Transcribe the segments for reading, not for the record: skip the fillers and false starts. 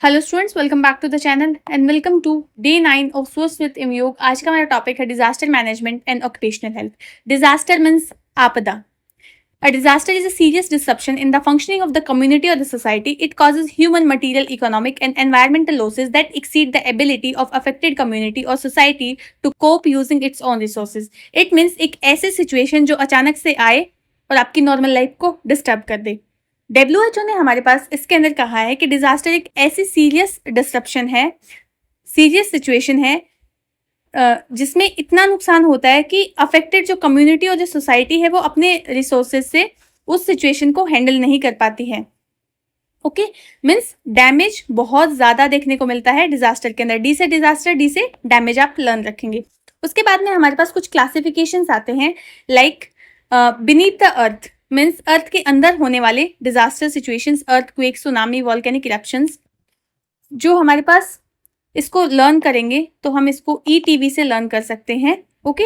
Hello students, welcome back to the channel and welcome to day 9 of source with योग। आज का हमारा topic है disaster management and occupational health. Disaster means आपदा। A disaster is a serious disruption in the functioning of the community or the society. It causes human, material, economic, and environmental losses that exceed the ability of affected community or society to cope using its own resources. It means एक ऐसे situation जो अचानक से आए और आपकी normal life को disturb कर दे। WHO ने हमारे पास इसके अंदर कहा है कि डिजास्टर एक ऐसी सीरियस डिस्ट्रप्शन है, सीरियस सिचुएशन है जिसमें इतना नुकसान होता है कि अफेक्टेड जो कम्युनिटी और जो सोसाइटी है वो अपने रिसोर्सेज से उस सिचुएशन को हैंडल नहीं कर पाती है। ओके, मीन्स डैमेज बहुत ज्यादा देखने को मिलता है डिजास्टर के अंदर। डी से डिजास्टर, डी से डैमेज आप लर्न रखेंगे। उसके बाद में हमारे पास कुछ क्लासिफिकेशंस आते हैं like beneath the earth, means earth के अंदर होने वाले disaster situations, earthquake, tsunami, volcanic eruptions. जो हमारे पास इसको लर्न करेंगे तो हम इसको ETV से लर्न कर सकते हैं। Okay,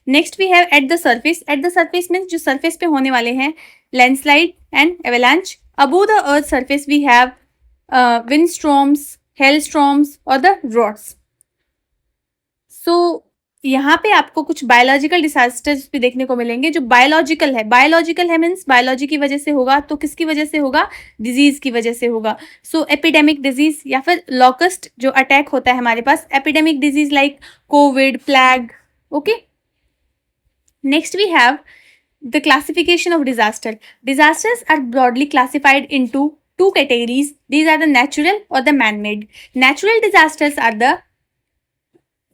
next we have at the surface. At the surface means जो सरफेस पे होने वाले हैं landslide and avalanche. Above the earth surface we have windstorms, hailstorms और द ड्रॉट्स। सो यहाँ पे आपको कुछ बायोलॉजिकल डिजास्टर्स भी देखने को मिलेंगे जो बायोलॉजिकल है मीन्स बायोलॉजी की वजह से होगा। तो किसकी वजह से होगा? डिजीज की वजह से होगा। सो एपिडेमिक डिजीज या फिर लॉकस्ट जो अटैक होता है हमारे पास, epidemic disease like COVID, plague. Okay, next we have the classification of disaster. Disasters are broadly classified into two categories. These are the natural or the man-made. Natural disasters are the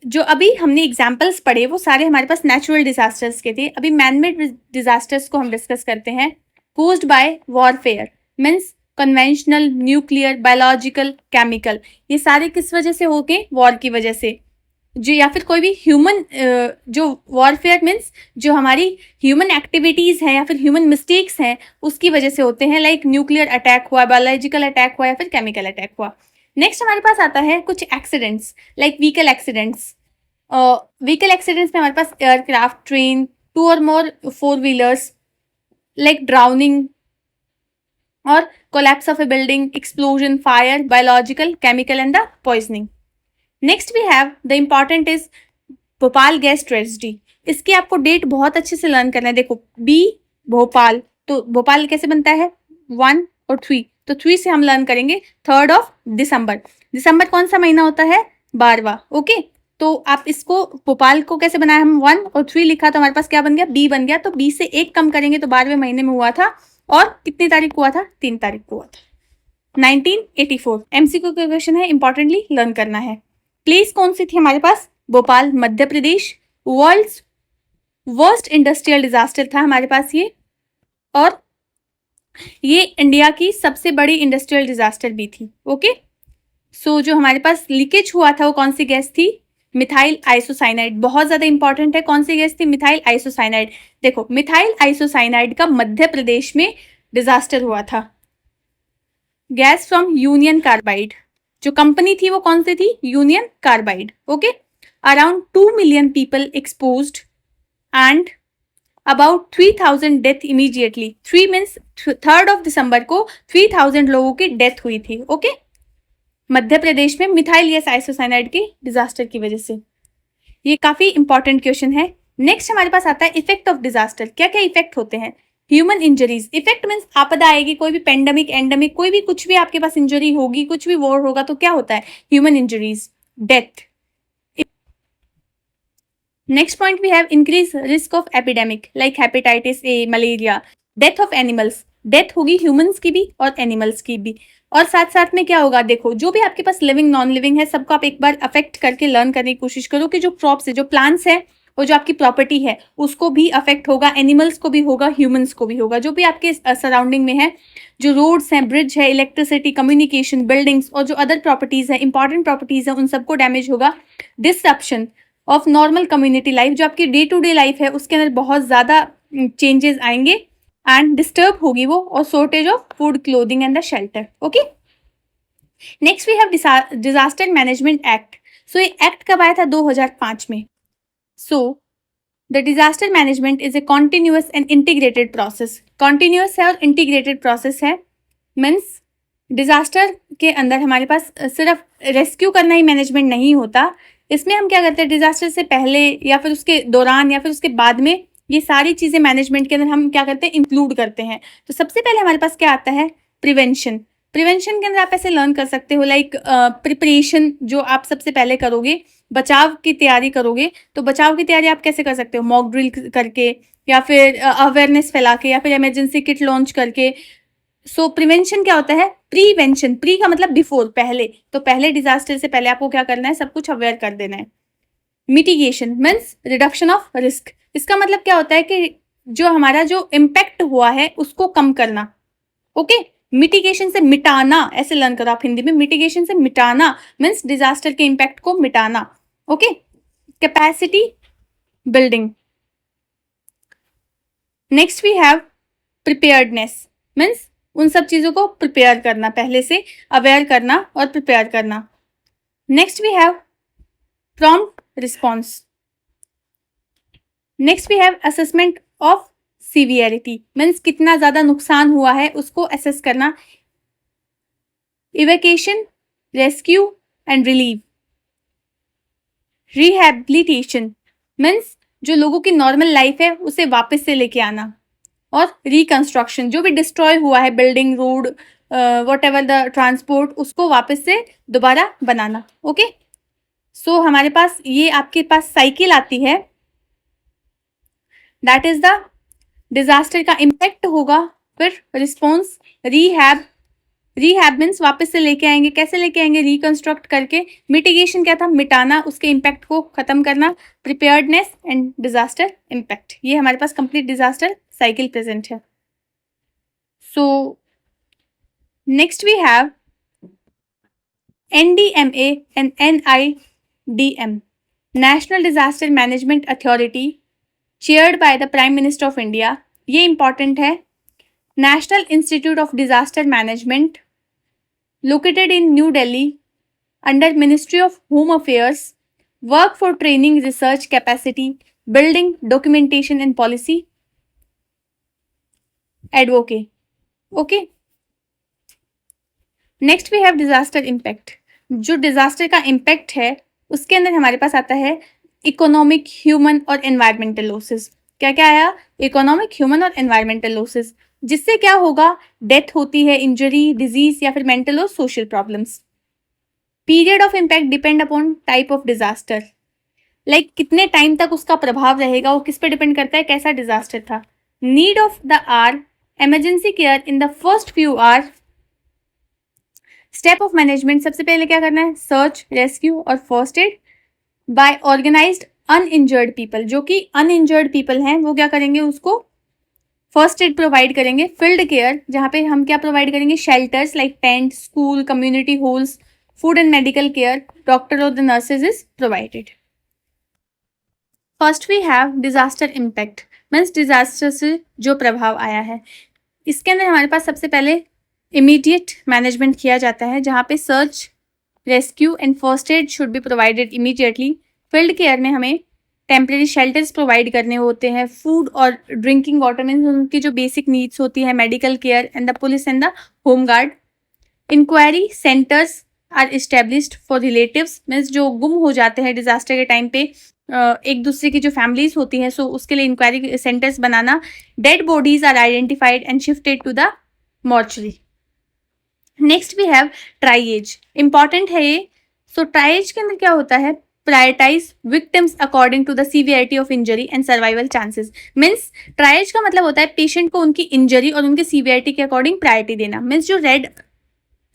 जो अभी हमने examples पढ़े वो सारे हमारे पास natural disasters के थे। अभी मैनमेड डिजास्टर्स को हम डिस्कस करते हैं। Caused by warfare means conventional, nuclear, biological, chemical. ये सारे किस वजह से हो गए? वॉर की वजह से। जो या फिर कोई भी ह्यूमन जो वॉरफेयर मीन्स जो हमारी ह्यूमन एक्टिविटीज हैं या फिर ह्यूमन मिस्टेक्स हैं उसकी वजह से होते हैं, लाइक न्यूक्लियर अटैक हुआ, बायोलॉजिकल अटैक हुआ या फिर केमिकल अटैक हुआ। नेक्स्ट हमारे पास आता है कुछ accidents like vehicle accidents. Vehicle accidents में हमारे पास एयरक्राफ्ट, ट्रेन, 2 और मोर 4 व्हीलर्स, लाइक ड्राउनिंग और collapse of a building, explosion, fire, biological, chemical and the poisoning. Next we have the important is Bhopal gas tragedy. इसकी आपको date बहुत अच्छे से लर्न करना है। देखो बी भोपाल, तो भोपाल कैसे बनता है? 1 और 3, तो 3 से हम लर्न करेंगे 3rd ऑफ दिसंबर। दिसंबर कौन सा महीना होता है? 12वां। ओके, तो आप इसको भोपाल को कैसे बनाया? हम 1 और 3 लिखा तो हमारे पास क्या बन गया? बी बन गया। तो बी से 1 कम करेंगे तो 12वें महीने में हुआ था। और कितनी तारीख को हुआ था? 3 तारीख को हुआ था, 1984। MCQ का क्वेश्चन है, इंपॉर्टेंटली लर्न करना है। प्लेस कौन सी थी हमारे पास? Bhopal, Madhya Pradesh. World's worst industrial disaster था हमारे पास ये, और ये इंडिया की सबसे बड़ी इंडस्ट्रियल डिजास्टर भी थी। ओके, सो जो हमारे पास लीकेज हुआ था वो कौन सी गैस थी? Methyl isocyanide. बहुत ज्यादा इंपॉर्टेंट है, कौन सी गैस थी? Methyl isocyanide. देखो मिथाइल आइसोसाइनाइड का मध्य प्रदेश में डिजास्टर हुआ था। गैस फ्रॉम यूनियन कार्बाइड, जो कंपनी थी वो कौन सी थी? Union carbide. Okay, around 2 million people exposed and about 3000 death immediately. 3 means 3rd of December को 3000 लोगों की डेथ हुई थी। ओके, मध्य प्रदेश में मिथाइल गैस आइसोसाइनाइड के डिजास्टर की वजह से। ये काफी इंपॉर्टेंट क्वेश्चन है। नेक्स्ट हमारे पास आता है इफेक्ट ऑफ डिजास्टर। क्या क्या इफेक्ट होते हैं? Human injuries. इफेक्ट मीन्स आपदा आएगी, कोई भी पेंडेमिक, एंडेमिक, कोई भी कुछ भी आपके पास इंजरी होगी, कुछ भी वॉर होगा तो क्या होता है? Human injuries, death. Next point we have increase risk of epidemic like hepatitis A, malaria. Death of animals, death होगी ह्यूमंस की भी और एनिमल्स की भी। और साथ साथ में क्या होगा? देखो जो भी आपके पास लिविंग नॉन लिविंग है सबको आप एक बार अफेक्ट करके लर्न करने की कोशिश करो कि जो क्रॉप्स है, जो प्लांट्स है, वो जो आपकी प्रॉपर्टी है उसको भी अफेक्ट होगा, एनिमल्स को भी होगा, ह्यूमंस को भी होगा, जो भी आपके सराउंडिंग में है। जो रोड्स हैं, ब्रिज है, इलेक्ट्रिसिटी, कम्युनिकेशन, बिल्डिंग्स और जो अदर प्रॉपर्टीज है, इंपॉर्टेंट प्रॉपर्टीज है, उन सबको डैमेज होगा। Disruption of normal community life, जो आपकी डे टू डे लाइफ है उसके अंदर बहुत ज़्यादा चेंजेस आएंगे एंड डिस्टर्ब होगी वो, और shortage of food, clothing and the shelter. Okay, next we have disaster management act. So ये एक्ट कब आया था? 2005 में। So the disaster management is a continuous and integrated process. Continuous है और इंटीग्रेटेड प्रोसेस है, मीन्स डिजास्टर के अंदर हमारे पास सिर्फ रेस्क्यू करना ही मैनेजमेंट नहीं होता, इसमें हम क्या करते हैं डिजास्टर से पहले या फिर उसके दौरान या फिर उसके बाद में ये सारी चीजें मैनेजमेंट के अंदर हम क्या करते हैं इंक्लूड करते हैं। तो सबसे पहले हमारे पास क्या आता है प्रिवेंशन। प्रिवेंशन के अंदर आप ऐसे लर्न कर सकते हो लाइक प्रिपरेशन, जो आप सबसे पहले करोगे, बचाव की तैयारी करोगे। तो बचाव की तैयारी आप कैसे कर सकते हो, मॉक ड्रिल करके या फिर अवेयरनेस फैला के या फिर इमरजेंसी किट लॉन्च करके। सो प्रिवेंशन क्या होता है, प्रीवेंशन, प्री का मतलब बिफोर, पहले। तो पहले डिजास्टर से पहले आपको क्या करना है, सब कुछ अवेयर कर देना है। Mitigation means reduction of risk. इसका मतलब क्या होता है कि जो हमारा जो इम्पैक्ट हुआ है उसको कम करना। ओके, मिटिगेशन से मिटाना, ऐसे लर्न करो आप हिंदी में, मिटिगेशन से मिटाना मीन्स डिजास्टर के इम्पैक्ट को मिटाना। Okay, capacity building. Next we have preparedness means उन सब चीजों को प्रिपेयर करना, पहले से अवेयर करना और प्रिपेयर करना। Next we have prompt response. Next we have assessment of severity means कितना ज्यादा नुकसान हुआ है उसको असेस करना। Evacuation, rescue and relief. Rehabilitation means जो लोगों की नॉर्मल लाइफ है उसे वापस से लेके आना। और रिकंस्ट्रक्शन, जो भी डिस्ट्रॉय हुआ है, building, road, what ever the transport, उसको वापस से दोबारा बनाना। ओके, सो हमारे पास ये आपके पास साइकिल आती है, दैट इज द डिजास्टर का इम्पैक्ट होगा, फिर रिस्पॉन्स, रिहैब। रिहैब मीन्स वापस से लेके आएंगे, कैसे लेके आएंगे, रिकंस्ट्रक्ट करके। मिटिगेशन क्या था, मिटाना, उसके इम्पैक्ट को खत्म करना। प्रिपेयर्डनेस एंड डिजास्टर इम्पैक्ट, ये हमारे पास कंप्लीट डिजास्टर साइकिल प्रेजेंट है। So next we have NDMA and NIDM, national disaster management authority, chaired by the prime minister of India. ये इंपॉर्टेंट है। National institute of disaster management, located in New Delhi under Ministry of Home Affairs, work for training, research capacity, building, documentation and policy, advocate. Okay, next we have disaster impact. जो disaster का impact है उसके अंदर हमारे पास आता है economic, human और एनवायरमेंटल लॉसेस। क्या क्या आया, इकोनॉमिक, ह्यूमन और एनवायरमेंटल लॉसेस, जिससे क्या होगा, डेथ होती है, इंजरी, डिजीज या फिर मेंटल और social problems. Period of impact depend upon type of disaster, like कितने टाइम तक उसका प्रभाव रहेगा वो किस पे डिपेंड करता है, कैसा डिजास्टर था। Need of the hour, emergency care in the first few hour. Step of management, सबसे पहले क्या करना है, सर्च, रेस्क्यू और first aid by organised uninjured people. जो कि अनइंजर्ड पीपल हैं वो क्या करेंगे, उसको फर्स्ट एड प्रोवाइड करेंगे। फील्ड केयर, जहाँ पे हम क्या प्रोवाइड करेंगे, shelters like tent, school, community halls. Food and medical care, doctor और the nurses is provided. First we have disaster impact means disaster से जो प्रभाव आया है। इसके अंदर हमारे पास सबसे पहले इमीडिएट मैनेजमेंट किया जाता है, जहाँ पे search, rescue and first aid should be provided immediately. Field care में हमें टेम्परेरी शेल्टर्स प्रोवाइड करने होते हैं। फूड और ड्रिंकिंग वाटर मीन्स उनकी जो बेसिक नीड्स होती है। Medical care and the police and the home guard. Inquiry centres are established for relatives means जो गुम हो जाते हैं डिजास्टर के टाइम पे, एक दूसरे की जो फैमिलीज होती हैं, सो उसके लिए इंक्वायरी सेंटर्स बनाना। Dead bodies are identified and shifted to the mortuary. Next we have triage, important है ये। सो ट्राइएज के अंदर क्या होता है, prioritise victims according to the severity of injury and survival chances. Means triage का मतलब होता है पेशेंट को उनकी इंजरी और उनके सीवियरिटी के अकॉर्डिंग प्रायोरिटी देना। मीन्स जो रेड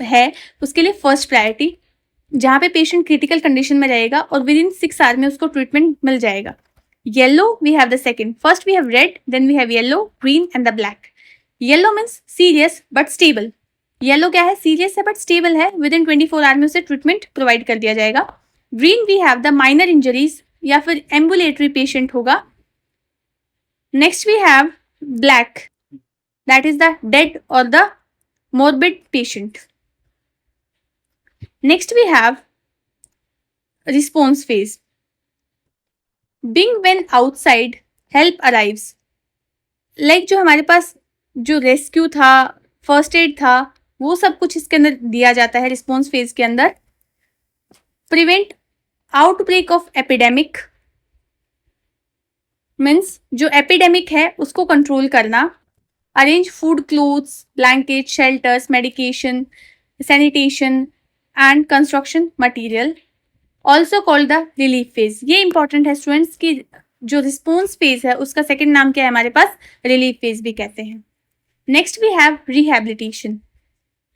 है उसके लिए फर्स्ट प्रायोरिटी, जहाँ पे पेशेंट क्रिटिकल कंडीशन में रहेगा और विद इन 6 आवर में उसको ट्रीटमेंट मिल जाएगा। Yellow we have the second, first we have red, then we have yellow, green and the black. Yellow means serious but stable. Yellow क्या है, सीरियस है बट स्टेबल है, विद इन 24 आवर में उसे ट्रीटमेंट प्रोवाइड कर दिया जाएगा। Green we have the minor injuries या फिर एम्बुलेटरी पेशेंट होगा। Next we have black, that is the dead और the morbid patient. Next we have response phase. Being when outside help arrives. Like जो हमारे पास जो रेस्क्यू था, first aid था, वो सब कुछ इसके अंदर दिया जाता है रिस्पॉन्स फेज के अंदर। Prevent outbreak of epidemic means जो एपिडेमिक है उसको कंट्रोल करना। Arrange food, clothes, blanket, shelters, medication, sanitation and construction material, also called the relief phase. ये इंपॉर्टेंट है स्टूडेंट्स की जो रिस्पॉन्स फेज है उसका सेकेंड नाम क्या है हमारे पास, रिलीफ फेज भी कहते हैं। Next we have rehabilitation,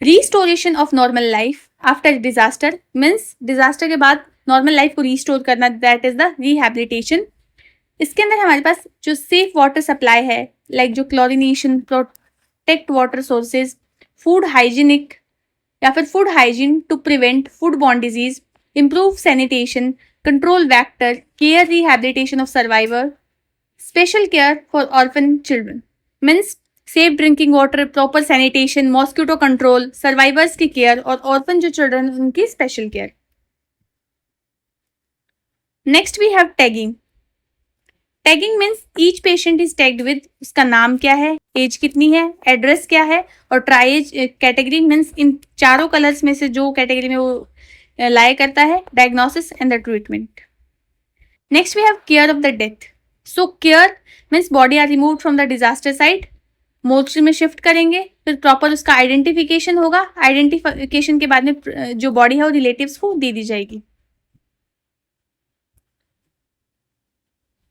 restoration of normal life after disaster means disaster के बाद नॉर्मल लाइफ को रिस्टोर करना, दैट इज द रिहैबिलिटेशन। इसके अंदर हमारे पास जो सेफ वाटर सप्लाई है, लाइक जो chlorination, protect water sources, food hygienic या फिर food hygiene to prevent food borne disease, improve sanitation, control vector, care rehabilitation of survivor, special care for orphan children means safe drinking water, proper sanitation, mosquito control, survivors की care और orphan जो children उनकी special care। Next we have tagging. Tagging means each patient is tagged with उसका नाम क्या है, as कितनी है, एड्रेस क्या है, और ट्राइज कैटेगरी मीन्स इन चारों कलर्स में से जो कैटेगरी में वो लाया करता है, diagnosis and the treatment. Next we have care of the death. So care means body are remove from the disaster site, mortuary में शिफ्ट करेंगे, फिर प्रॉपर उसका आइडेंटिफिकेशन होगा, आइडेंटिफिकेशन के बाद में जो बॉडी है वो रिलेटिव्स को दे दी जाएगी।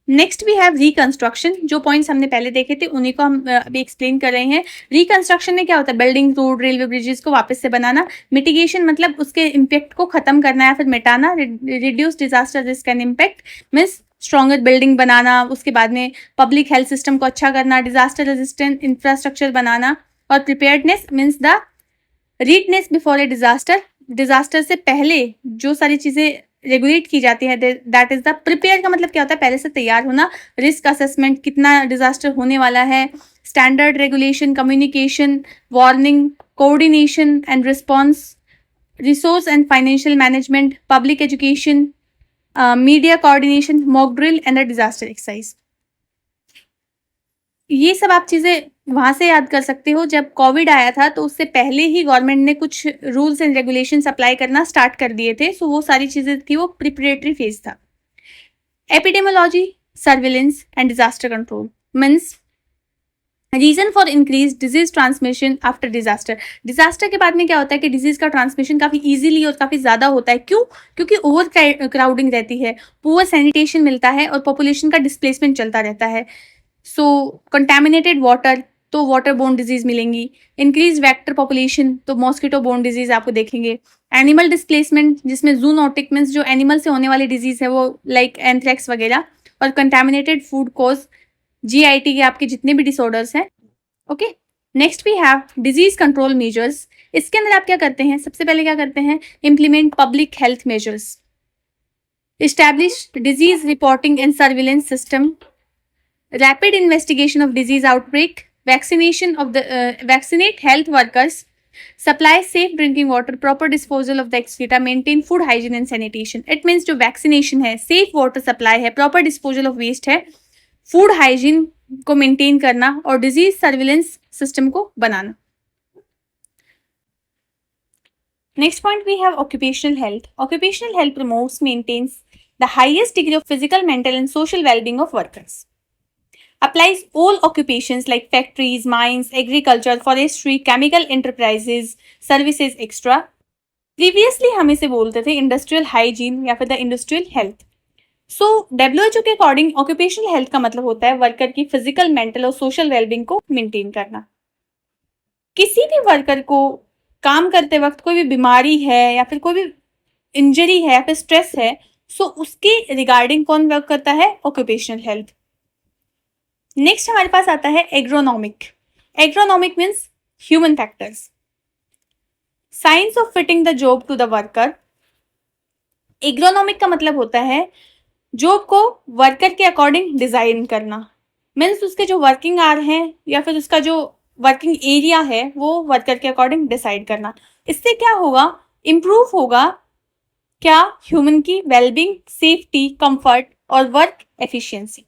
Next we have reconstruction. जो पॉइंट्स हमने पहले देखे थे उन्हीं को हम अभी एक्सप्लेन कर रहे हैं। रिकंस्ट्रक्शन में क्या होता है, बिल्डिंग, रोड, रेलवे, ब्रिजेस को वापस से बनाना। मिटिगेशन मतलब उसके इम्पैक्ट को खत्म करना या फिर मिटाना। Reduce disaster risk and impact means stronger building बनाना, उसके बाद में पब्लिक हेल्थ सिस्टम को अच्छा करना, डिजास्टर रेजिस्टेंट इंफ्रास्ट्रक्चर बनाना। और preparedness means the readiness before a disaster, disaster से पहले जो सारी चीजें रेगुलेट की जाती है, दैट इज द प्रिपेयर का मतलब क्या होता है, पहले से तैयार होना। रिस्क असेसमेंट, कितना डिजास्टर होने वाला है, standard regulation, communication, warning, coordination and response, resource and financial management, public education, media coordination, mock drill and the disaster exercise. ये सब आप चीजें वहां से याद कर सकते हो। जब कोविड आया था तो उससे पहले ही गवर्नमेंट ने कुछ रूल्स एंड रेगुलेशंस अप्लाई करना स्टार्ट कर दिए थे। सो वो सारी चीजें थी, वो प्रिपरेटरी फेज था। Epidemiology, surveillance and disaster control means reason for increase disease transmission after disaster. Disaster के बाद में क्या होता है कि डिजीज का ट्रांसमिशन काफी इजीली और काफी ज्यादा होता है। क्यों? क्योंकि ओवर क्राउडिंग रहती है, पुअर सैनिटेशन मिलता है और पॉपुलेशन का डिस्प्लेसमेंट चलता रहता है। सो कंटेमिनेटेड वाटर तो वाटर बोर्न डिजीज मिलेंगी। इंक्रीज वेक्टर पॉपुलेशन तो मॉस्किटो बोर्न डिजीज आपको देखेंगे। एनिमल डिस्प्लेसमेंट जिसमें जूनोटिक मीन्स जो एनिमल से होने वाली डिजीज है वो लाइक एंथ्रेक्स वगैरह। और कंटेमिनेटेड फूड कॉज जीआईटी के आपके जितने भी डिसऑर्डर्स हैं। Okay, next we have disease control measures. इसके अंदर आप क्या करते हैं, सबसे पहले क्या करते हैं, implement public health measures, establish disease reporting and surveillance system, rapid investigation of disease outbreak, vaccinate health workers, supply safe drinking water, proper disposal of the excreta, maintain food hygiene and sanitation. It means जो vaccination है, safe water supply है, proper disposal of waste है, food hygiene को maintain करना और disease surveillance system को बनाना। Next point we have occupational health. Occupational health promotes, maintains the highest degree of physical, mental and social well-being of workers. Applies all occupations like factories, mines, agriculture, forestry, chemical enterprises, services, etc. Previously हम इसे बोलते थे industrial hygiene या फिर the industrial health. So WHO के according occupational health का मतलब होता है वर्कर की फिजिकल, मेंटल और सोशल वेलबींग को मेंटेन करना। किसी भी वर्कर को काम करते वक्त कोई भी बीमारी है या फिर कोई भी इंजरी है या फिर स्ट्रेस है, सो उसके रिगार्डिंग कौन वर्क करता है, ऑक्यूपेशनल हेल्थ। नेक्स्ट हमारे पास आता है agronomic. Agronomic means human factors, science of fitting the job to the worker. Agronomic का मतलब होता है जॉब को वर्कर के अकॉर्डिंग डिजाइन करना, मीन्स उसके जो वर्किंग आवर हैं या फिर उसका जो वर्किंग एरिया है वो वर्कर के अकॉर्डिंग डिसाइड करना। इससे क्या होगा, इम्प्रूव होगा क्या, ह्यूमन की वेलबींग, सेफ्टी, कंफर्ट और work efficiency.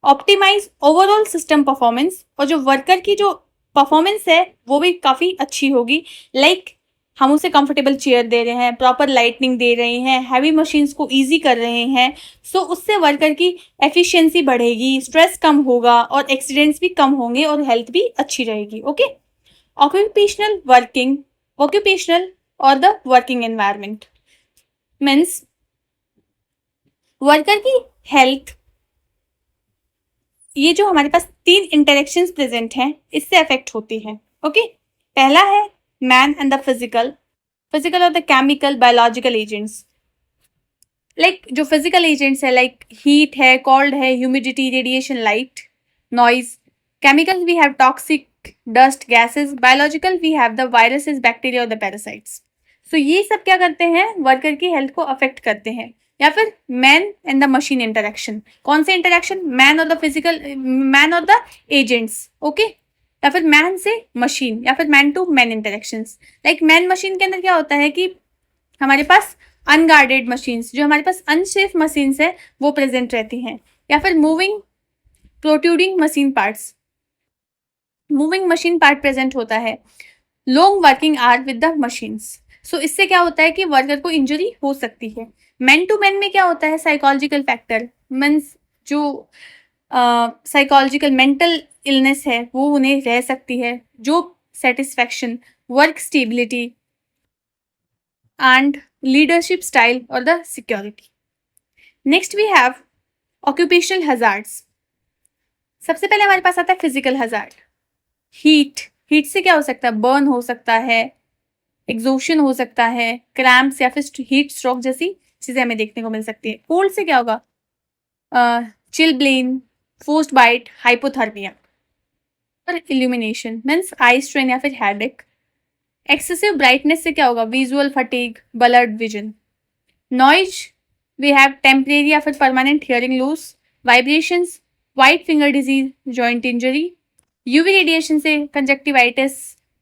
Optimise overall system performance, और जो वर्कर की जो परफॉर्मेंस है वो भी काफ़ी अच्छी होगी। लाइक हम उसे कंफर्टेबल चेयर दे रहे हैं, प्रॉपर लाइटनिंग दे रहे हैं, हैवी मशीन्स को ईजी कर रहे हैं, सो उससे वर्कर की एफिशिएंसी बढ़ेगी, स्ट्रेस कम होगा और एक्सीडेंट्स भी कम होंगे और हेल्थ भी अच्छी रहेगी। ओके, ऑक्यूपेशनल और the working environment means worker की हेल्थ, ये जो हमारे पास 3 इंटरेक्शंस प्रेजेंट हैं इससे अफेक्ट होती है। ओके, पहला है मैन एंड द फिजिकल और the chemical biological agents. Like जो फिजिकल एजेंट्स है, लाइक हीट है, कोल्ड है, humidity, radiation, light, noise. Chemical we have toxic, dust, gases. Biological we have the viruses, bacteria और the parasites. So ये सब क्या करते हैं, वर्कर की हेल्थ को अफेक्ट करते हैं। या फिर man and the machine interaction, कौन से इंटरेक्शन, मैन और द फिजिकल, मैन और द एजेंट्स। ओके, या फिर मैन से मशीन, या फिर man to man interactions. Like man machine के अंदर क्या होता है कि हमारे पास अनगार्डेड मशीन्स, जो हमारे पास अनसेफ मशीन्स है वो प्रेजेंट रहती हैं। या फिर moving protruding machine parts, moving machine part present होता है। Long working hour with the machines, so इससे क्या होता है कि वर्कर को इंजरी हो सकती है। मैन टू मैन में क्या होता है, साइकोलॉजिकल फैक्टर मीन्स जो साइकोलॉजिकल मेंटल इलनेस है वो उन्हें रह सकती है। Job satisfaction, work stability and leadership style और the security. Next we have occupational hazards. सबसे पहले हमारे पास आता है फिजिकल हजार्ड। हीट से क्या हो सकता है, बर्न हो सकता है, एग्जॉशन हो सकता है, क्रैम्प्स या फिर हीट स्ट्रोक जैसी चीजें हमें देखने को मिल सकती है। कोल्ड से क्या होगा, चिलब्लेन, फोर्स्ड बाइट, हाइपोथर्मिया। और इल्यूमिनेशन मीन्स आई स्ट्रेन या फिर हेडेक। एक्सेसिव ब्राइटनेस से क्या होगा, visual fatigue, blurred vision. Noise we have temporary या फिर permanent hearing loss, vibrations, white finger disease, joint injury. UV radiation से कंजक्टिवाइटिस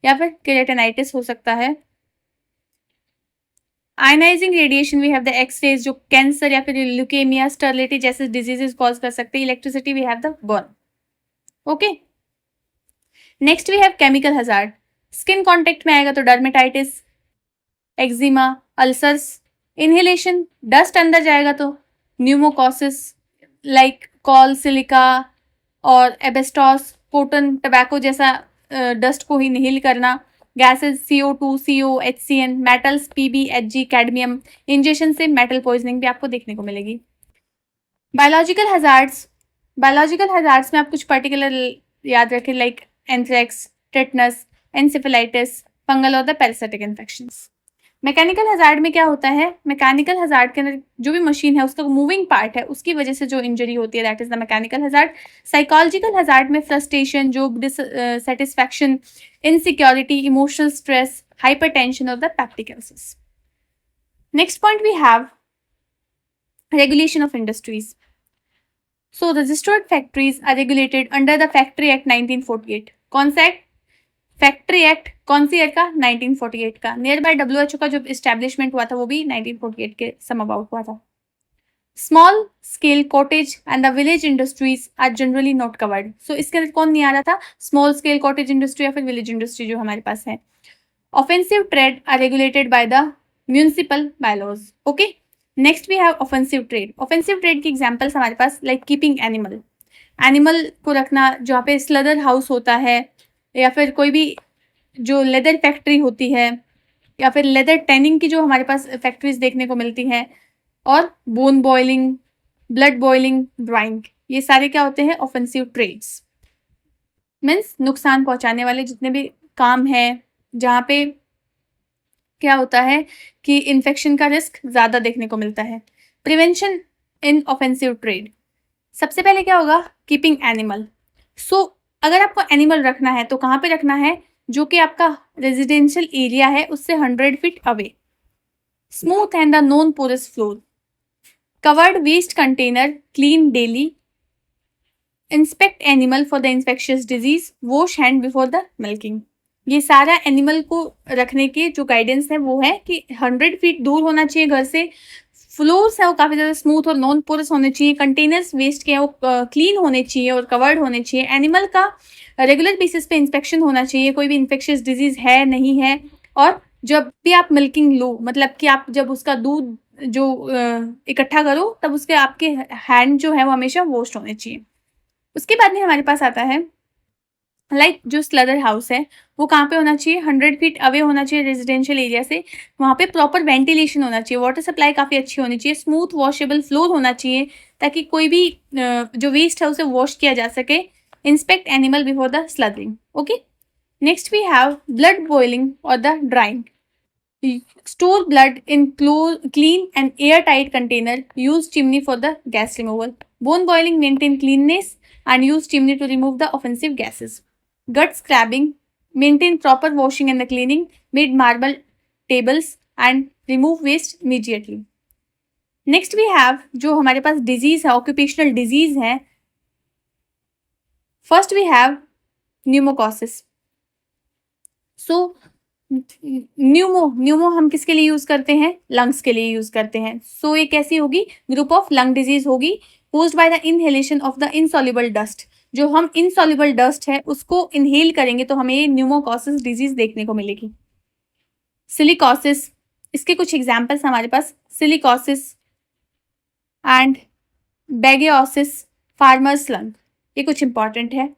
या फिर केराटिनाइटिस हो सकता है। Ionising radiation we have the x-rays, जो कैंसर या फिर ल्यूकेमिया, स्टर्लिटी जैसे डिजीजेस कॉज कर सकते हैं। Electricity we have the burn. Okay, next we have chemical hazard. Skin contact में आएगा तो dermatitis, eczema, ulcers. Inhalation, dust अंदर जाएगा तो न्यूमोकॉसिस, लाइक कॉल, सिलिका और एबेस्टॉस, कोटन, टबैको जैसा डस्ट को ही इनहेल करना। Gases, CO2, CO, HCN, metals, PB, HG, cadmium. Injection से मेटल पॉइजनिंग भी आपको देखने को मिलेगी। बायोलॉजिकल हजार्ड्स में आप कुछ पर्टिकुलर याद रखें, like anthrax, tetanus, encephalitis, fungal और the parasitic infections. Mechanical hazard में क्या होता है, मैकेनिकल हजार्ड के अंदर जो भी मशीन है उसका मूविंग पार्ट है उसकी वजह से जो इंजरी होती है, that is the mechanical hazard. Psychological hazard में frustration, job dissatisfaction, insecurity, emotional stress, hypertension और the peptic ulcers. Next point we have regulation of industries. So registered factories are regulated under the factory act 1948। कौन सा act, factory act, कौन सी year का, 1948 का। Near by WHO का जो establishment हुआ था वो भी 1948 के सम अबाउट हुआ था। Small scale cottage and the village industries are generally not covered. So इसके अंदर कौन नहीं आ रहा था, स्मॉल स्केल कॉटेज इंडस्ट्री या फिर विलेज इंडस्ट्री जो हमारे पास है। Offensive trade are regulated by the municipal bylaws. Okay, next we have offensive trade. Offensive trade की एग्जांपल्स हमारे पास, लाइक कीपिंग एनिमल को रखना, जहाँ पे स्लदर हाउस होता है, या फिर कोई भी जो लेदर फैक्ट्री होती है, या फिर लेदर टैनिंग की जो हमारे पास फैक्ट्रीज देखने को मिलती हैं, और bone boiling, blood boiling, drawing, ये सारे क्या होते हैं, ऑफेंसिव ट्रेड्स। मीन्स नुकसान पहुंचाने वाले जितने भी काम हैं जहाँ पे क्या होता है कि इन्फेक्शन का रिस्क ज़्यादा देखने को मिलता है। प्रिवेंशन इन ऑफेंसिव ट्रेड, सबसे पहले क्या होगा, कीपिंग एनिमल। सो अगर आपको एनिमल रखना है तो कहाँ पे रखना है, जो कि आपका रेजिडेंशियल एरिया है उससे 100 feet away. Smooth and the non porous floor, covered waste container, clean daily, inspect animal for the infectious disease, wash hand before the milking. ये सारा एनिमल को रखने के जो गाइडेंस है वो है कि 100 फीट दूर होना चाहिए घर से, फ्लोर्स है वो काफी ज्यादा स्मूथ और नॉन पोरस होने चाहिए। कंटेनर्स वेस्ट के हैं वो क्लीन होने चाहिए और कवर्ड होने चाहिए। एनिमल का रेगुलर बेसिस पे इंस्पेक्शन होना चाहिए, कोई भी इन्फेक्शियस डिजीज है नहीं है। और जब भी आप मिल्किंग लो, मतलब कि आप जब उसका दूध जो इकट्ठा करो, तब उसके आपके हैंड जो है वो हमेशा वॉश होने चाहिए। उसके बाद में हमारे पास आता है जो स्लदर हाउस है वो कहाँ पे होना चाहिए, 100 फीट अवे होना चाहिए रेजिडेंशियल एरिया से। वहाँ पे प्रॉपर वेंटिलेशन होना चाहिए, वाटर सप्लाई काफ़ी अच्छी होनी चाहिए, स्मूथ वॉशेबल फ्लोर होना चाहिए ताकि कोई भी जो वेस्ट है उसे वॉश किया जा सके। Inspect animal before the slaughtering. Okay, next we have blood boiling और the drying. Store blood in clean and airtight container. Use chimney for the gas removal. Bone boiling, maintain cleanness and use chimney to remove the offensive gases. Gut scrubbing, maintain proper washing and the cleaning. Made marble tables and remove waste immediately. Next we have जो हमारे पास disease है, occupational disease है. First we have pneumococcis. So Numa हम किसके लिए use करते हैं, lungs के लिए यूज करते हैं। सो ये कैसी होगी, ग्रुप ऑफ लंग डिजीज होगी posed by the inhalation of the insoluble dust. जो हम इनसॉल्युबल डस्ट है उसको इनहेल करेंगे तो हमें न्यूमोकॉसिस डिजीज देखने को मिलेगी। सिलिकॉसिस, इसके कुछ एग्जाम्पल्स हमारे पास, सिलिकॉसिस एंड बेगियोसिस, फार्मर्स लंग, ये कुछ इंपॉर्टेंट है।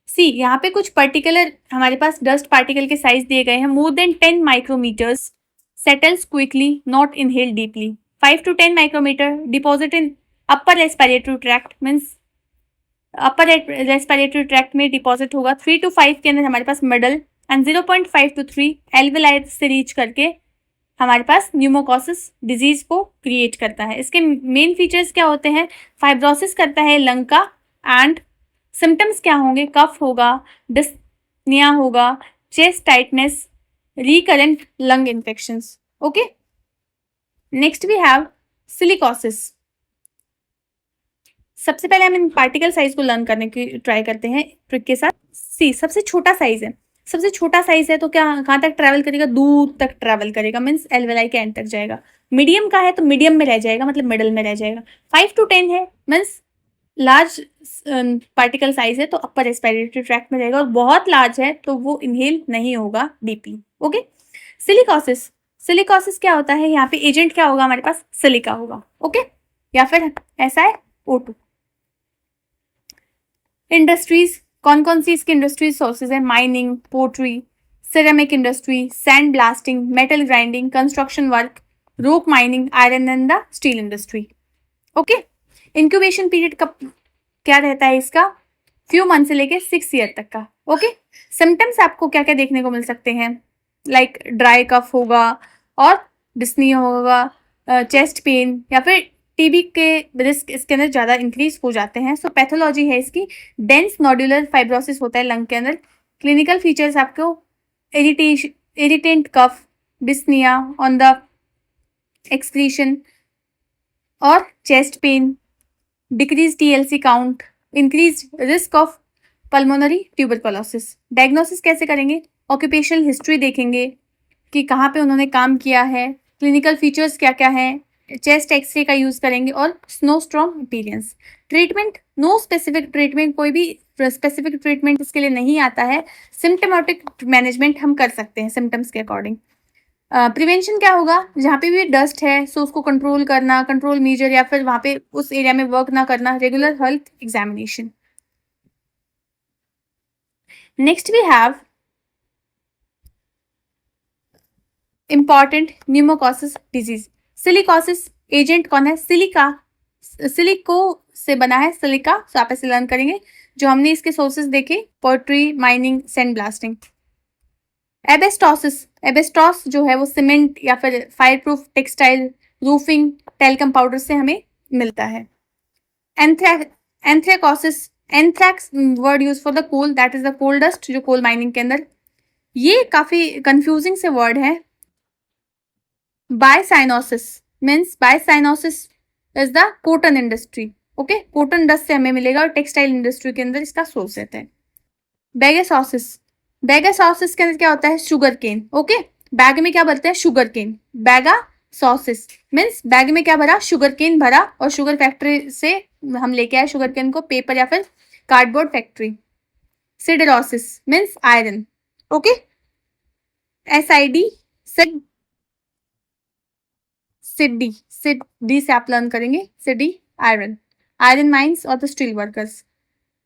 सी यहाँ पे कुछ पर्टिकुलर हमारे पास डस्ट पार्टिकल के साइज दिए गए हैं। More than 10 micrometres, settles quickly, not inhale deeply. 5 to 10 micrometre, deposit in upper respiratory tract, means upper respiratory tract में डिपॉजिट होगा। 3 to 5 के अंदर हमारे पास मिडल एंड 0.5 to 3 एल्वेलाई से रीच करके हमारे पास न्यूमोकॉसिस डिजीज को क्रिएट करता है। इसके मेन फीचर्स क्या होते हैं, फाइब्रोसिस करता है लंग का, एंड सिम्टम्स क्या होंगे, कफ होगा, डिस्निया होगा, chest tightness, recurrent lung infections. Okay, next we have silicosis. सबसे पहले हम इन पार्टिकल साइज को लर्न करने की ट्राई करते हैं ट्रिक के साथ। सी सबसे छोटा साइज है, सबसे छोटा साइज है तो क्या कहाँ तक ट्रैवल करेगा, दूर तक ट्रैवल करेगा, मीन्स एल्वेलाई के एंड तक जाएगा। मीडियम का है तो मीडियम में रह जाएगा, मतलब मिडल में रह जाएगा। 5 to 10 है मीन्स लार्ज पार्टिकल साइज है तो अपर रेस्पिरेटरी ट्रैक्ट में रहेगा, और बहुत लार्ज है तो वो इनहेल नहीं होगा डीपली। ओके, सिलिकॉसिस, सिलिकॉसिस क्या होता है, यहाँ पे एजेंट क्या होगा हमारे पास, सिलिका होगा। ओके, या फिर ऐसा है O2। इंडस्ट्रीज, कौन कौन सी इसकी इंडस्ट्रीज सोर्सेज है, mining, pottery, ceramic industry, sand blasting, metal grinding, construction work, rock mining, iron and the steel industry. Okay, incubation period कब क्या रहता है इसका, फ्यू मंथ से लेके 6 ईयर तक का। ओके, सिम्टम्स आपको क्या क्या देखने को मिल सकते हैं, लाइक ड्राई कफ होगा और डिस्निया होगा, चेस्ट पेन, या फिर टीबी के रिस्क इसके अंदर ज़्यादा इंक्रीज हो जाते हैं। सो पैथोलॉजी है इसकी, डेंस नोडुलर फाइब्रोसिस होता है लंग के अंदर। क्लिनिकल फीचर्स आपको irritant cough, dyspnoea on the excretion और chest pain, decrease TLC count, increase risk of pulmonary tuberculosis. Diagnosis कैसे करेंगे, ऑक्यूपेशनल हिस्ट्री देखेंगे कि कहाँ पे उन्होंने काम किया है, क्लिनिकल फीचर्स क्या क्या हैं, चेस्ट एक्सरे का यूज़ करेंगे, और snowstorm appearance. Treatment, no specific treatment, कोई भी स्पेसिफिक ट्रीटमेंट इसके लिए नहीं आता है। सिम्टोमेटिक मैनेजमेंट हम कर सकते हैं सिम्टम्स के अकॉर्डिंग। प्रिवेंशन क्या होगा, जहाँ पे भी डस्ट है सो उसको कंट्रोल करना, कंट्रोल मेजर, या फिर वहाँ पे उस एरिया में वर्क ना करना, regular health examination. Next we have important pneumoconiosis disease. Silicosis agent कौन है, सिलिका, सिलिको से बना है सिलिका, सो आप ऐसे लर्न करेंगे। जो हमने इसके सोर्सेज देखे, pottery, mining, sand blasting. Asbestosis, asbestos जो है वो सीमेंट या फिर fire proof textile, roofing, talcum powder से हमें मिलता है। Anthracosis, anthrax word use for the coal, that is the coal dust, जो कोल माइनिंग के अंदर, ये काफी कंफ्यूजिंग से वर्ड है। Byssinosis means, byssinosis is the cotton industry. Okay, cotton dust से हमें मिलेगा और टेक्सटाइल इंडस्ट्री के अंदर इसका सोर्स रहता है। बेगेसोसिस, बेगासोसिस के अंदर क्या होता है, शुगर केन। ओके, बैग में क्या बोलते हैं, sugar cane. Bagassosis means bag में क्या भरा, शुगर केन भरा और शुगर फैक्ट्री से हम लेके आए शुगर केन को, पेपर या फिर cardboard factory. Siderosis means iron, okay. SID sid, sidi, sid D से आप लर्न करेंगे, सिडी आयरन, आयरन माइंस और the steel workers.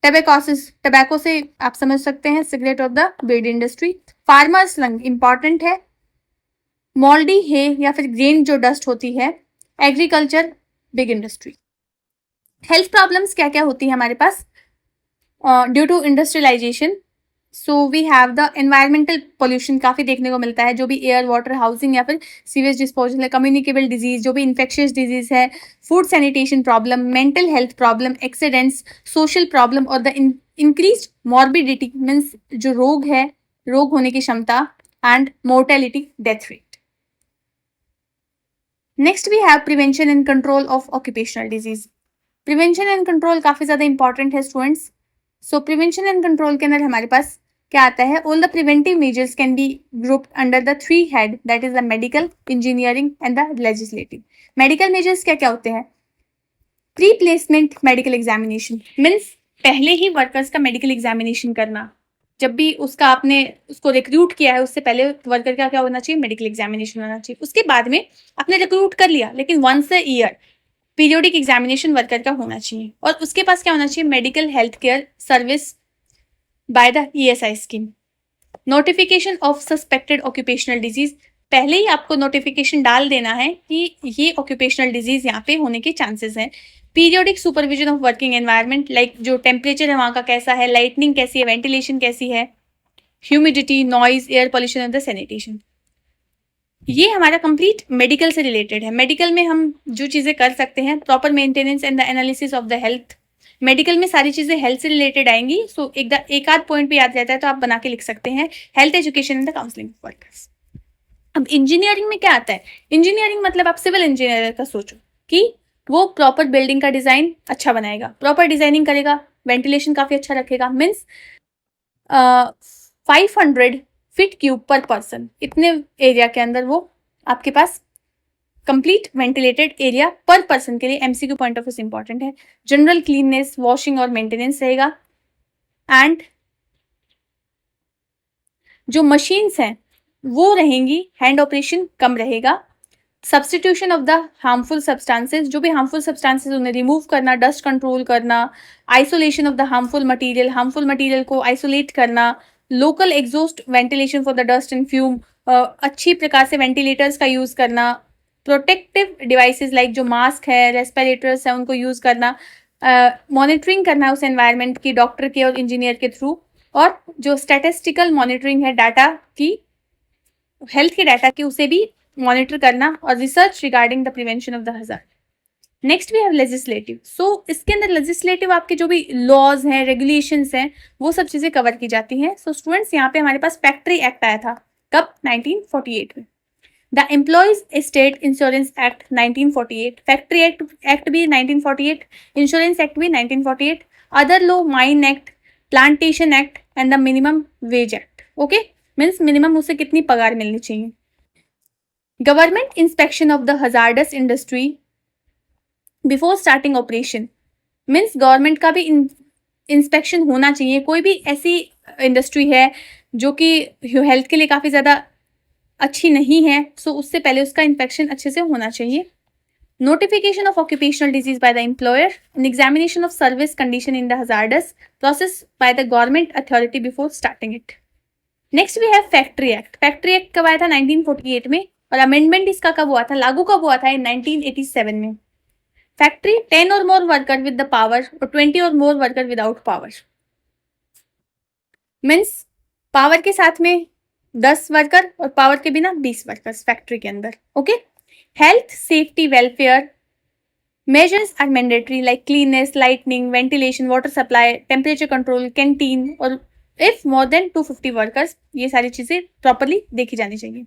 Tabacosis, tobacco से आप समझ सकते हैं cigarette of the bidi industry. Farmers lung important है, मोल्डी है या फिर ग्रेन जो डस्ट होती है, agriculture big industry. Health problems क्या क्या होती है हमारे पास due to industrialisation. So we have the environmental pollution काफी देखने को मिलता है, जो भी एयर वाटर हाउसिंग या फिर सीवेज डिस्पोजल है, कम्युनिकेबल डिजीज जो भी इन्फेक्शियस डिजीज है, food sanitation problem, mental health problem, accidents, social problem और द इंक्रीज मॉर्बिडिटी मीन्स जो रोग है, रोग होने की क्षमता, and mortality, death rate. Next we have prevention and control of occupational disease. Prevention and control काफी ज्यादा इंपॉर्टेंट है students. So prevention and control के अंदर हमारे पास क्या आता है, all the preventive measures can be grouped under the 3 head, that is the medical, engineering and the legislative. Medical measures क्या क्या होते हैं, pre placement medical examination means पहले ही वर्कर्स का मेडिकल एग्जामिनेशन करना, जब भी उसका आपने उसको रिक्रूट किया है उससे पहले वर्कर का क्या होना चाहिए, मेडिकल एग्जामिनेशन होना चाहिए। उसके बाद में आपने रिक्रूट कर लिया, लेकिन once a year periodic examination worker का होना चाहिए, और उसके पास क्या होना चाहिए, medical health care service by the ESI scheme. Notification of suspected occupational disease, पहले ही आपको नोटिफिकेशन डाल देना है कि ये ऑक्यूपेशनल डिजीज यहाँ पे होने के चांसेस हैं। Periodic supervision of working environment, like जो टेम्परेचर है वहाँ का कैसा है, लाइटनिंग कैसी है, वेंटिलेशन कैसी है, humidity, noise, air pollution and the sanitation. ये हमारा कंप्लीट मेडिकल से रिलेटेड है। मेडिकल में हम जो चीज़ें कर सकते हैं, proper maintenance and the analysis of the health, medical में सारी चीज़ें हेल्थ से रिलेटेड आएंगी। सो एक आध पॉइंट भी याद रहता है तो आप बना के लिख सकते हैं, health education and the counselling workers. अब इंजीनियरिंग में क्या आता है, इंजीनियरिंग मतलब आप सिविल इंजीनियर का सोचो कि वो प्रॉपर बिल्डिंग का डिजाइन अच्छा बनाएगा, प्रॉपर डिजाइनिंग करेगा, वेंटिलेशन काफी अच्छा रखेगा, मीन्स 500 फीट क्यूब पर पर्सन, इतने एरिया के अंदर वो आपके पास कंप्लीट वेंटिलेटेड एरिया पर पर्सन के लिए MCQ point of view important है। जनरल क्लीननेस, वॉशिंग और मेंटेनेंस रहेगा, एंड जो मशीन्स हैं वो रहेंगी, हैंड ऑपरेशन कम रहेगा। Substitution of the harmful substances, जो भी हार्मफुल सब्सटेंसेज उन्हें रिमूव करना, डस्ट कंट्रोल करना, isolation of the harmful material को आइसोलेट करना, local exhaust ventilation for the dust and fume, अच्छी प्रकार से वेंटिलेटर्स का यूज करना, प्रोटेक्टिव डिवाइसेस लाइक जो मास्क है, रेस्पिरेटर्स है, उनको यूज करना, मॉनिटरिंग करना है उस एनवायरनमेंट की डॉक्टर के और इंजीनियर के थ्रू, और जो स्टैटिस्टिकल मॉनिटरिंग है डाटा की, हेल्थ के डाटा की, उसे भी मॉनिटर करना, और research regarding the prevention of the hazard. Next we have legislative. So इसके अंदर लेजिस्लेटिव आपके जो भी लॉज हैं, रेगुलेशंस हैं, वो सब चीजें कवर की जाती हैं। सो स्टूडेंट्स, यहाँ पे हमारे पास फैक्ट्री एक्ट आया था, कब, 1948 में। The employees state insurance act 1948, factory act भी 1948, इंश्योरेंस एक्ट भी 1948, other law, mine act, plantation act and the minimum wage act. Okay, means minimum उसे कितनी पगार मिलनी चाहिए। Government inspection of the hazardous industry before starting operation, means government का भी inspection होना चाहिए। कोई भी ऐसी इंडस्ट्री है जो कि हेल्थ के लिए काफ़ी ज़्यादा अच्छी नहीं है, सो उससे पहले उसका इंस्पेक्शन अच्छे से होना चाहिए। Notification of occupational disease by the employer, an examination of service condition in the hazardous process by the government authority before starting it. Next we have factory act. Factory act कब आया था, 1948 में, और amendment इसका कब हुआ था, लागू कब हुआ था, इन 1987 में। फैक्ट्री 10 और more worker with the power और 20 और more worker without power, means power के साथ में 10 वर्कर और पावर के बिना 20 वर्कर्स फैक्ट्री के अंदर। Okay, health safety welfare measures are mandatory like cleanness, lightning, ventilation, water supply, temperature control, canteen, और इफ मोर देन 250 वर्कर्स, ये सारी चीजें प्रॉपरली देखी जानी चाहिए।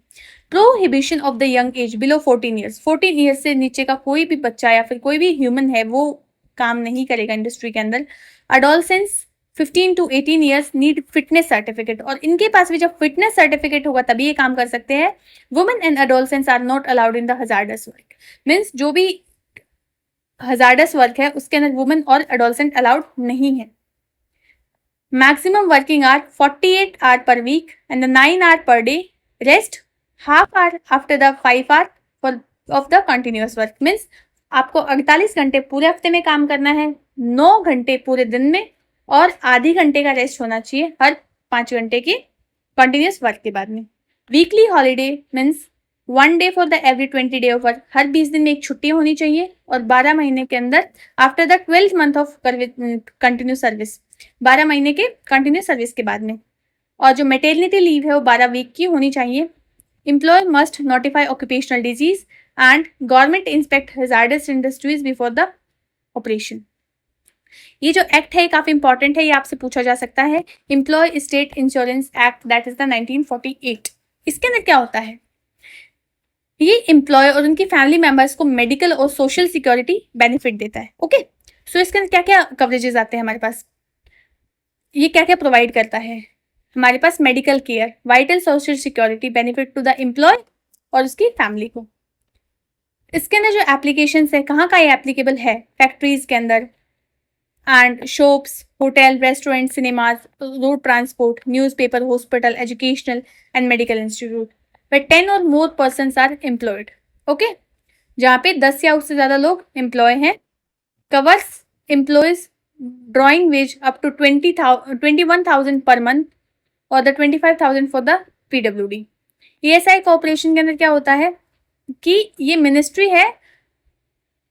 Prohibition of the young age below 14 years, 14 years से नीचे का कोई भी बच्चा या फिर कोई भी ह्यूमन है वो काम नहीं करेगा इंडस्ट्री के अंदर। Adolescence 15 to 18 years need fitness certificate, और इनके पास भी जब फिटनेस सर्टिफिकेट होगा तभी ये काम कर सकते हैं. Women and adolescents are not allowed in the hazardous work. Means जो भी हजार्डस वर्क है उसके अंदर वुमेन और अडोलसेंट अलाउड नहीं है. Maximum working hour 48 hour per week and 9 hour per day. Rest half hour after the 5 hour for of the continuous work. Means आपको 48 घंटे पूरे हफ्ते में काम करना है, 9 घंटे पूरे दिन में, और आधी घंटे का रेस्ट होना चाहिए हर 5 घंटे की कंटिन्यूअस वर्क के बाद में. Weekly holiday means 1 day for the every 20 day of work. हर 20 दिन में एक छुट्टी होनी चाहिए, और 12 महीने के अंदर after the 12th month of continue service, 12 महीने के कंटिन्यूस सर्विस के बाद में. और जो मेटर्निटी लीव है वो 12 वीक की होनी चाहिए. Employer must notify occupational disease and government inspect hazards industries before the operation. ये जो एक्ट है ये काफी इंपॉर्टेंट है, ये आपसे पूछा जा सकता है. Employ state insurance act, that is the 1948. इसके अंदर क्या होता है, ये एम्प्लॉय और उनकी फैमिली मेंबर्स को मेडिकल और सोशल सिक्योरिटी बेनिफिट देता है. ओके, सो इसके अंदर क्या क्या कवरेजेस आते हैं हमारे पास, ये क्या क्या प्रोवाइड करता है. हमारे पास medical care, vital social security benefit to the employee और उसकी फैमिली को. इसके अंदर जो एप्लीकेशन है कहाँ का ये एप्लीकेबल है, फैक्ट्रीज के अंदर and shops, hotel, restaurant, cinemas, road transport, newspaper, hospital, educational and medical institute where 10 और more persons are employed. Okay, जहाँ पे 10 या उससे ज़्यादा लोग एम्प्लॉय हैं. Covers employees drawing wage up to 21,000 पर मंथ और the 25,000 for the PWD. ESI corporation के अंदर क्या होता है कि ये मिनिस्ट्री है,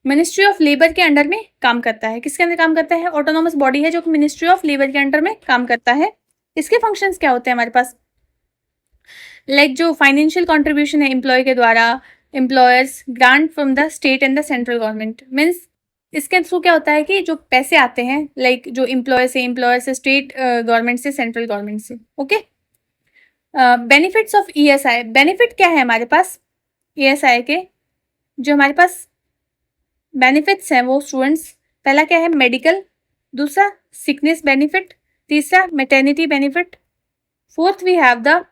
मिनिस्ट्री ऑफ लेबर के अंडर में काम करता है. किसके अंदर काम करता है, ऑटोनोमस बॉडी है जो मिनिस्ट्री ऑफ लेबर के अंडर में काम करता है. इसके फंक्शंस क्या होते हैं हमारे पास, लाइक जो फाइनेंशियल कंट्रीब्यूशन है एम्प्लॉय के द्वारा, employers grant from the state and the central government. Means इसके थ्रू क्या होता है कि जो पैसे आते हैं लाइक जो एम्प्लॉय से स्टेट गवर्नमेंट से, सेंट्रल गवर्नमेंट से. Okay, benefits of ESI. Benefit क्या है हमारे पास ESI के, जो हमारे पास बेनिफिट्स हैं वो स्टूडेंट्स, पहला क्या है मेडिकल, दूसरा सिकनेस बेनिफिट, तीसरा maternity benefit, fourth we have the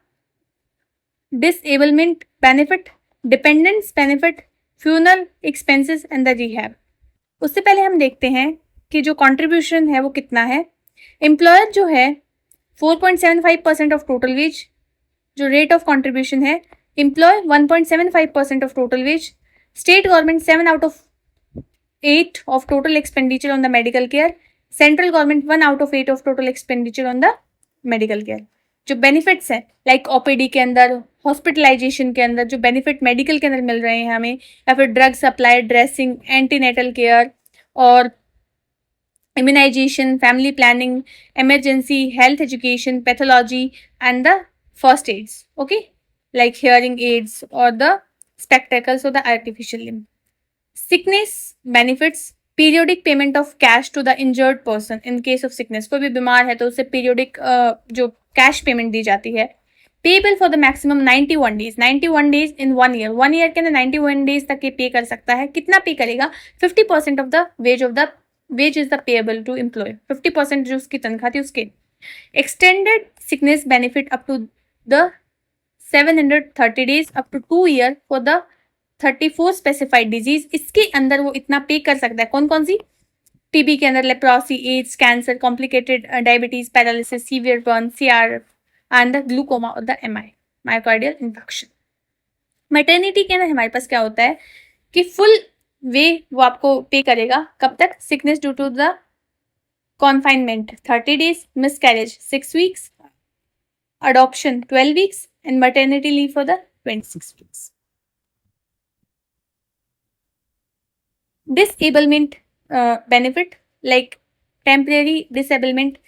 disablement benefit, dependence benefit, funeral expenses and the rehab. उससे पहले हम देखते हैं कि जो कंट्रीब्यूशन है वो कितना है. एम्प्लॉयर जो है 4.75% ऑफ टोटल वेज, जो रेट ऑफ कंट्रीब्यूशन है. Employ 1.75% of total wage. State government 7 out of 8 of total expenditure on the medical care. Central government 1 out of 8 of total expenditure on the medical care. जो benefits हैं like OPD के अंदर, hospitalisation के अंदर जो benefit medical के अंदर मिल रहे हैं हमें, या फिर drug supply, dressing, antenatal care और immunisation, family planning, emergency, health education, pathology and the first aids. Okay, like hearing aids और द स्पेक्टेकल्स और the artificial limb. Sickness benefits, periodic payment of cash to the injured person in case of sickness. कोई भी बीमार है तो उसे periodic जो cash payment दी जाती है. Payable for the maximum 91 days, 91 days in 1 year. 1 year के अंदर 91 डेज तक ये पे कर सकता है. कितना पे करेगा, 50% of the wage is the payable to employ. 50% जो उसकी तनख्वाह थी उसके. Extended sickness benefit up to the 730 days up to 2 year for the 34 specified disease. इसके अंदर वो इतना पे कर सकता है. कौन कौन सी, TB के अंदर leprosy, AIDS, cancer, complicated diabetes, paralysis, severe burn, CR and the glaucoma और the MI, myocardial infection. Maternity के अंदर हमारे पास क्या होता है कि फुल वे वो आपको पे करेगा. कब तक, sickness due to the confinement 30 days, miscarriage 6 weeks, adoption 12 weeks and maternity leave for the 26 weeks. Disablement benefit like temporary disablement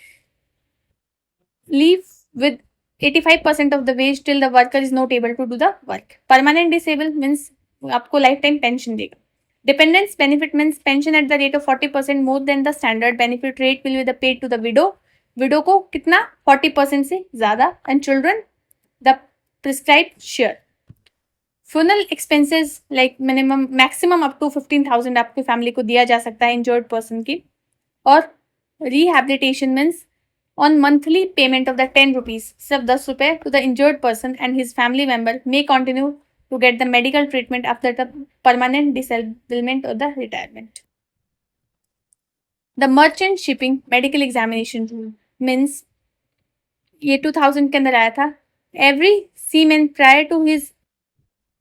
leave with 85% of the wage till the worker is not able to do the work. Permanent disable means आपको lifetime pension देगा. Dependence benefit means pension at the rate of 40% more than the standard benefit rate will be the paid to the widow. Widow को कितना 40% से ज़्यादा and children the prescribed share. Funeral expenses like minimum maximum up to 15,000 आपकी family को दिया जा सकता है इंजर्ड पर्सन की. और rehabilitation means on monthly payment of the 10 rupees, सिर्फ 10 रुपए to the injured person and his family member may continue to get the medical treatment after the permanent disablement or the retirement. The merchant shipping medical examination rule means ये 2000 के अंदर आया था. Every seaman prior to his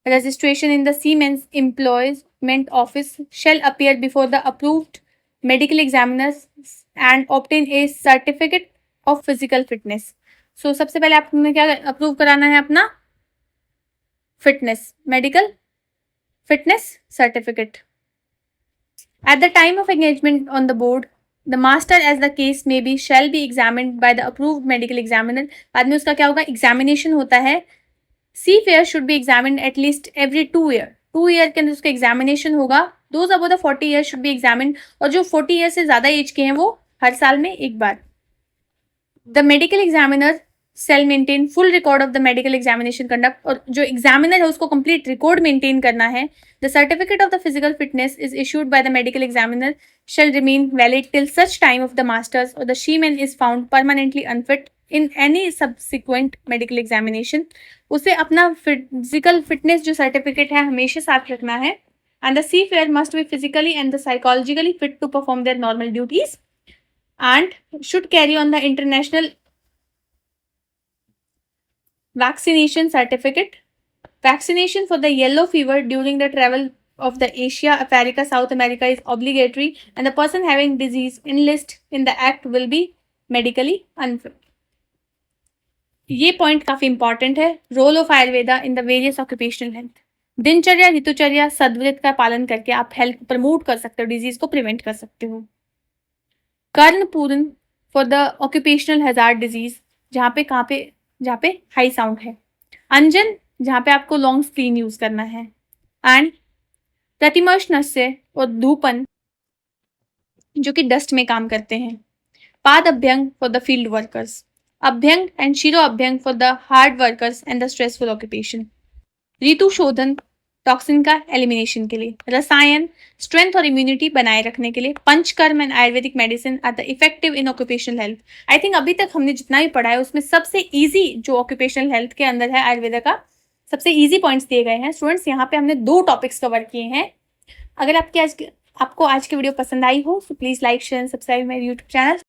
registration in the Seamen's Employment Office shall appear before the approved medical examiners and obtain a certificate of physical fitness. So सबसे पहले आपने क्या approve कराना है? अपना fitness, medical fitness certificate. At the time of engagement on the board, the master as the case may be shall be examined by the approved medical examiner. बाद में उसका क्या होगा? एग्जामिनेशन होता है. Seafarer should be examined at least every 2 year. 2 year के अंदर उसका एग्जामिनेशन होगा. Those above the 40 years should be examined. और जो 40 years से ज्यादा एज के हैं वो हर साल में एक बार. The medical examiner shall maintain full record of the medical examination conduct. और जो एग्जामिनर है उसको कंप्लीट रिकॉर्ड मेंटेन करना है. The certificate of the physical fitness is issued by the medical examiner shall remain valid till such time of the masters or the seaman is found permanently unfit in any subsequent medical examination. उसे अपना physical fitness जो certificate है हमेशा साथ रखना है. And the seafarer must be physically and the psychologically fit to perform their normal duties and should carry on the international vaccination certificate. Vaccination for the yellow fever during the travel of the Asia, Africa, South America is obligatory and the person having disease enlist in the act will be medically unfit. ये point काफी important है. Role of Ayurveda in the various occupational health. Dinacharya, ritucharya, सद्व्रत का पालन करके आप health promote कर सकते हो, डिजीज को प्रिवेंट कर सकते हो. कर्णपूर्ण for the occupational hazard disease, जहाँ पे हाई साउंड है. अंजन, जहाँ पे आपको लॉन्ग स्क्रीन यूज करना है. एंड प्रतिमर्श नस्य और धूपन, जो कि डस्ट में काम करते हैं. पाद अभ्यंग फॉर द फील्ड वर्कर्स. अभ्यंग एंड शिरो अभ्यंग for the hard workers and the stressful occupation. ऋतु शोधन, टॉक्सिन का एलिमिनेशन के लिए. रसायन, स्ट्रेंथ और इम्यूनिटी बनाए रखने के लिए. Panchakarma and Ayurvedic medicine are the effective in occupational health. I think अभी तक हमने जितना भी पढ़ा है उसमें सबसे इजी जो ऑक्यूपेशनल हेल्थ के अंदर है आयुर्वेदा का, सबसे इजी पॉइंट्स दिए गए हैं. स्टूडेंट्स, यहाँ पे हमने 2 टॉपिक्स कवर किए हैं. अगर आपको आज की वीडियो पसंद आई हो तो please like, share and subscribe my YouTube channel.